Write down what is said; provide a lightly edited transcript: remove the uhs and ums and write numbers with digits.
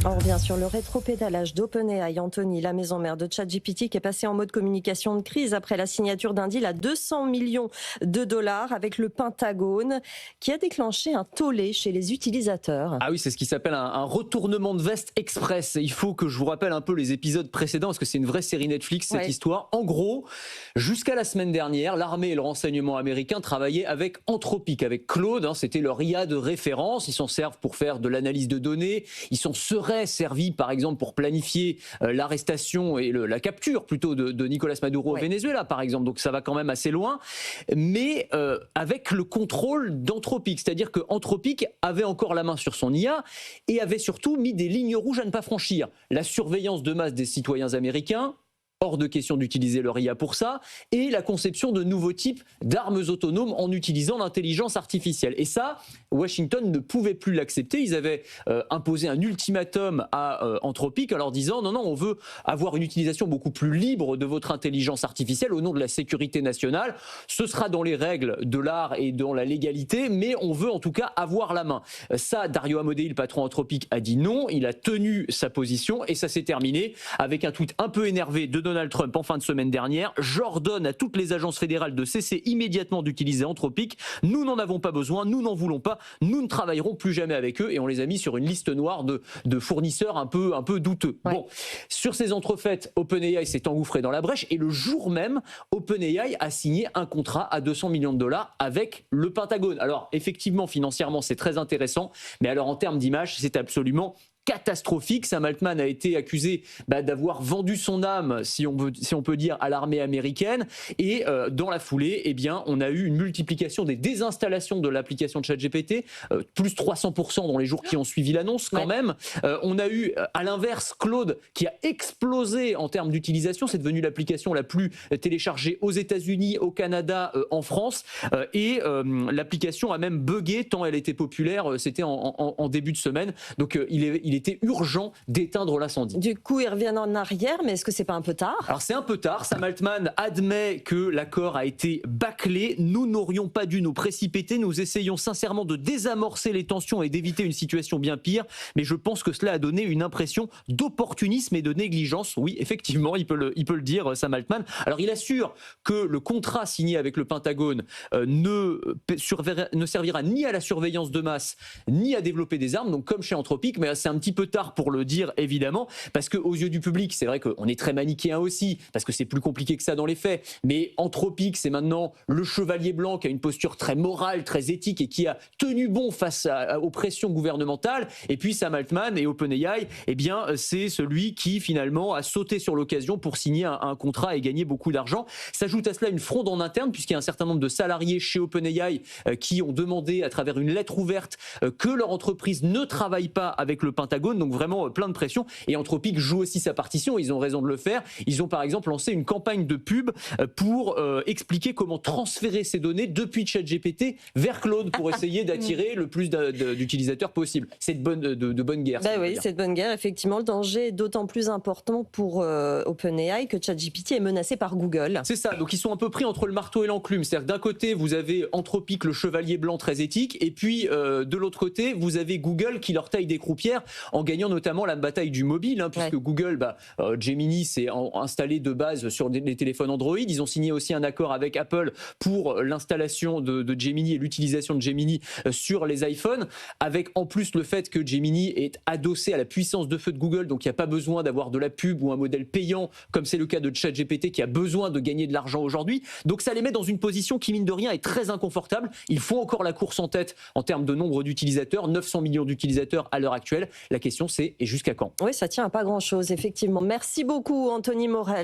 On revient sur le rétropédalage d'OpenAI. Anthony, la maison mère de ChatGPT, qui est passée en mode communication de crise après la signature d'un deal à 200 millions de dollars avec le Pentagone, qui a déclenché un tollé chez les utilisateurs. Ah oui, c'est ce qui s'appelle un retournement de veste express. Il faut que je vous rappelle un peu les épisodes précédents, parce que c'est une vraie série Netflix, cette histoire. En gros, jusqu'à la semaine dernière, l'armée et le renseignement américain travaillaient avec Anthropic, avec Claude. C'était leur IA de référence. Ils s'en servent pour faire de l'analyse de données. Ils s'en seraient servi, par exemple, pour planifier l'arrestation et la capture, plutôt, de Nicolas Maduro au Venezuela, par exemple. Donc ça va quand même assez loin. Mais avec le contrôle d'Anthropic. C'est-à-dire que Anthropic avait encore la main sur son IA et avait surtout mis des lignes rouges à ne pas franchir. La surveillance de masse des citoyens américains, hors de question d'utiliser leur IA pour ça, et la conception de nouveaux types d'armes autonomes en utilisant l'intelligence artificielle. Et ça, Washington ne pouvait plus l'accepter. Ils avaient imposé un ultimatum à Anthropic en leur disant non, on veut avoir une utilisation beaucoup plus libre de votre intelligence artificielle au nom de la sécurité nationale. Ce sera dans les règles de l'art et dans la légalité, mais on veut en tout cas avoir la main. Ça, Dario Amodei, le patron Anthropic, a dit non. Il a tenu sa position et ça s'est terminé avec un tweet un peu énervé de Donald Trump en fin de semaine dernière. J'ordonne à toutes les agences fédérales de cesser immédiatement d'utiliser Anthropic. Nous n'en avons pas besoin, nous n'en voulons pas, nous ne travaillerons plus jamais avec eux, et on les a mis sur une liste noire de fournisseurs un peu douteux. Bon, sur ces entrefaites, OpenAI s'est engouffré dans la brèche et le jour même, OpenAI a signé un contrat à 200 millions de dollars avec le Pentagone. Alors effectivement, financièrement, c'est très intéressant, mais alors en termes d'image, c'est absolument catastrophique. Sam Altman a été accusé d'avoir vendu son âme, si on peut dire, à l'armée américaine. Et dans la foulée, on a eu une multiplication des désinstallations de l'application de ChatGPT, plus 300% dans les jours qui ont suivi l'annonce quand même. On a eu, à l'inverse, Claude, qui a explosé en termes d'utilisation. C'est devenu l'application la plus téléchargée aux États-Unis, au Canada, en France. Et l'application a même buggé tant elle était populaire. C'était en début de semaine. Donc il était urgent d'éteindre l'incendie. Du coup, ils reviennent en arrière, mais est-ce que c'est pas un peu tard ? Alors c'est un peu tard. Sam Altman admet que l'accord a été bâclé. Nous n'aurions pas dû nous précipiter. Nous essayons sincèrement de désamorcer les tensions et d'éviter une situation bien pire. Mais je pense que cela a donné une impression d'opportunisme et de négligence. Oui, effectivement, il peut le dire, Sam Altman. Alors il assure que le contrat signé avec le Pentagone ne servira ni à la surveillance de masse, ni à développer des armes, donc comme chez Anthropic, mais c'est un petit peu tard pour le dire, évidemment, parce qu'aux yeux du public, c'est vrai qu'on est très manichéen aussi, parce que c'est plus compliqué que ça dans les faits, mais Anthropic, c'est maintenant le chevalier blanc qui a une posture très morale, très éthique et qui a tenu bon face aux pressions gouvernementales, et puis Sam Altman et OpenAI, c'est celui qui finalement a sauté sur l'occasion pour signer un contrat et gagner beaucoup d'argent. S'ajoute à cela une fronde en interne, puisqu'il y a un certain nombre de salariés chez OpenAI qui ont demandé à travers une lettre ouverte que leur entreprise ne travaille pas avec le Pentagone, donc vraiment plein de pression. Et Anthropic joue aussi sa partition, ils ont raison de le faire. Ils ont par exemple lancé une campagne de pub pour expliquer comment transférer ces données depuis ChatGPT vers Claude pour essayer d'attirer le plus d'utilisateurs possible. C'est de bonne guerre. Oui, c'est de bonne guerre. Effectivement, le danger est d'autant plus important pour OpenAI que ChatGPT est menacé par Google. C'est ça, donc ils sont un peu pris entre le marteau et l'enclume. C'est-à-dire que d'un côté, vous avez Anthropic, le chevalier blanc très éthique, et puis de l'autre côté, vous avez Google qui leur taille des croupières en gagnant notamment la bataille du mobile, puisque Google, Gemini s'est installé de base sur les téléphones Android. Ils ont signé aussi un accord avec Apple pour l'installation de Gemini et l'utilisation de Gemini sur les iPhones, avec en plus le fait que Gemini est adossé à la puissance de feu de Google, donc il n'y a pas besoin d'avoir de la pub ou un modèle payant, comme c'est le cas de ChatGPT qui a besoin de gagner de l'argent aujourd'hui. Donc ça les met dans une position qui, mine de rien, est très inconfortable. Ils font encore la course en tête en termes de nombre d'utilisateurs, 900 millions d'utilisateurs à l'heure actuelle. La question c'est, et jusqu'à quand ? Oui, ça tient à pas grand-chose, effectivement. Merci beaucoup, Anthony Morel.